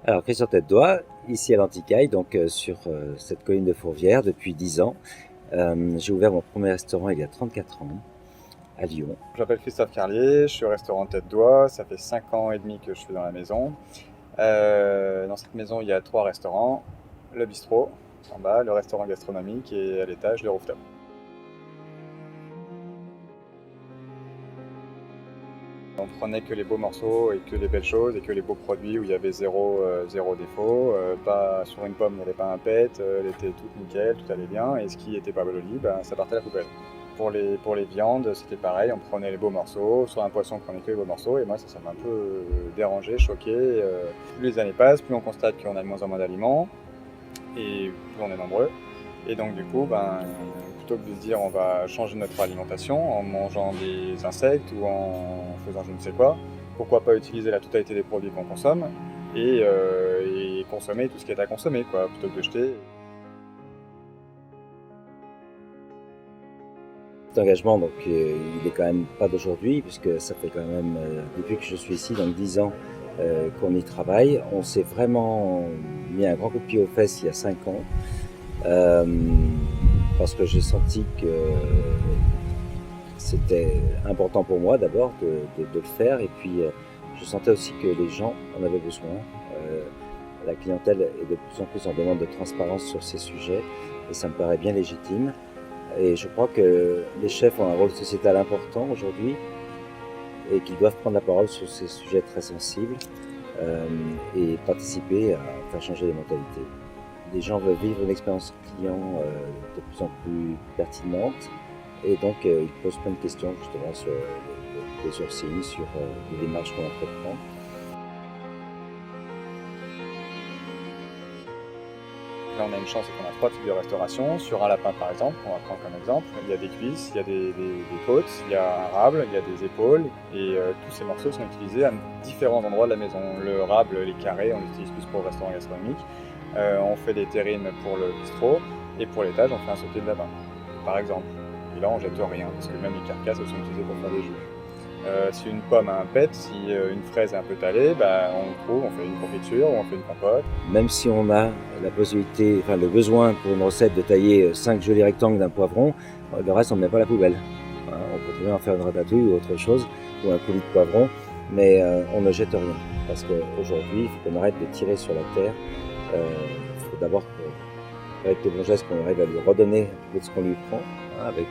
Alors, Christian Tête-Doigt, ici à l'Anticaille, donc sur cette colline de Fourvière depuis 10 ans. J'ai ouvert mon premier restaurant il y a 34 ans, à Lyon. Je m'appelle Christophe Carlier, je suis au restaurant Tête-Doigt, ça fait 5 ans et demi que je suis dans la maison. Dans cette maison, il y a 3 restaurants, le bistrot en bas, le restaurant gastronomique et à l'étage, le rooftop. On prenait que les beaux morceaux et que les belles choses et que les beaux produits où il y avait zéro défaut. Pas, sur une pomme, il n'y avait pas un pet, elle était toute nickel, tout allait bien. Et ce qui n'était pas joli, ben, ça partait à la poubelle. Pour les viandes, c'était pareil, on prenait les beaux morceaux. Sur un poisson, on prenait que les beaux morceaux. Et moi, ça m'a un peu dérangé, choqué. Plus les années passent, plus on constate qu'on a de moins en moins d'aliments et plus on est nombreux. Et donc, du coup, ben, plutôt que de se dire on va changer notre alimentation en mangeant des insectes ou en faisant je ne sais quoi, pourquoi pas utiliser la totalité des produits qu'on consomme et consommer tout ce qui est à consommer, quoi, plutôt que de jeter. Cet engagement, donc, il est quand même pas d'aujourd'hui, puisque ça fait quand même, depuis que je suis ici, donc 10 ans qu'on y travaille. On s'est vraiment mis un grand coup de pied aux fesses il y a 5 ans, parce que j'ai senti que c'était important pour moi d'abord de le faire, et puis je sentais aussi que les gens en avaient besoin. La clientèle est de plus en plus en demande de transparence sur ces sujets, et ça me paraît bien légitime. Et je crois que les chefs ont un rôle sociétal important aujourd'hui et qu'ils doivent prendre la parole sur ces sujets très sensibles et participer à faire changer les mentalités. Les gens veulent vivre une expérience client de plus en plus pertinente, et donc ils posent plein de questions justement sur les sourcils, sur les démarches qu'on entreprend. Là, on a une chance, c'est qu'on a 3 types de restauration. Sur un lapin, par exemple, on va prendre comme exemple, il y a des cuisses, il y a des côtes, il y a un rable, il y a des épaules, et tous ces morceaux sont utilisés à différents endroits de la maison. Le rable, les carrés, on l'utilise plus pour le restaurant gastronomique. On fait des terrines pour le bistrot, et pour l'étage, on fait un sauté de lapin, par exemple. Et là, on jette rien, parce que même les carcasses elles sont utilisées pour faire des jus. Si une pomme a un pet, si une fraise est un peu talée, bah, on fait une confiture ou on fait une compote. Même si on a la possibilité, enfin le besoin pour une recette de tailler 5 jolis rectangles d'un poivron, le reste on ne met pas à la poubelle. On peut très bien en faire une ratatouille ou autre chose, ou un coulis de poivron, mais on ne jette rien. Parce qu'aujourd'hui, il faut qu'on arrête de tirer sur la terre. Il faut d'abord avec les bons gestes qu'on arrive à lui redonner un peu de ce qu'on lui prend, avec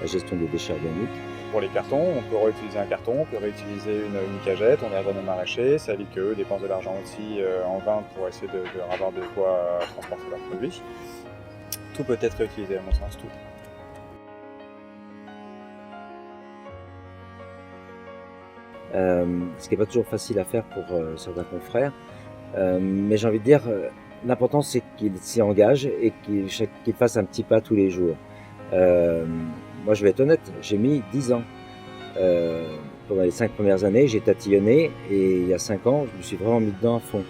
la gestion des déchets organiques. Pour les cartons, on peut réutiliser un carton, on peut réutiliser une cagette, on est agronome maraîcher, ça évite qu'eux dépensent de l'argent aussi en vain pour essayer de avoir de quoi transporter leurs produits. Tout peut être réutilisé à mon sens, tout. Ce qui n'est pas toujours facile à faire pour certains confrères, mais j'ai envie de dire, l'important c'est qu'ils s'y engagent et qu'ils fassent un petit pas tous les jours. Moi je vais être honnête, j'ai mis 10 ans. Pendant les 5 premières années, j'ai tatillonné, et il y a 5 ans, je me suis vraiment mis dedans à fond.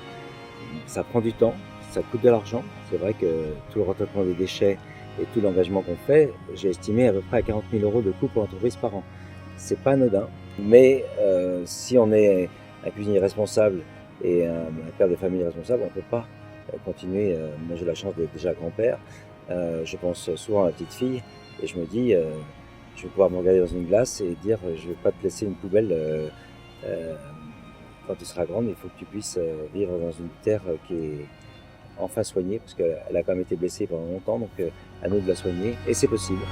Ça prend du temps, ça coûte de l'argent. C'est vrai que tout le retraitement des déchets et tout l'engagement qu'on fait, j'ai estimé à peu près à 40 000 € de coût pour l'entreprise par an. C'est pas anodin, mais si on est un cuisinier responsable et un père de famille responsable, on ne peut pas continuer. Moi j'ai la chance d'être déjà grand-père. Je pense souvent à ma petite fille et je me dis, je vais pouvoir me regarder dans une glace et dire, je ne vais pas te laisser une poubelle. Quand tu seras grande, il faut que tu puisses vivre dans une terre qui est enfin soignée, parce qu'elle a quand même été blessée pendant longtemps, donc à nous de la soigner, et c'est possible.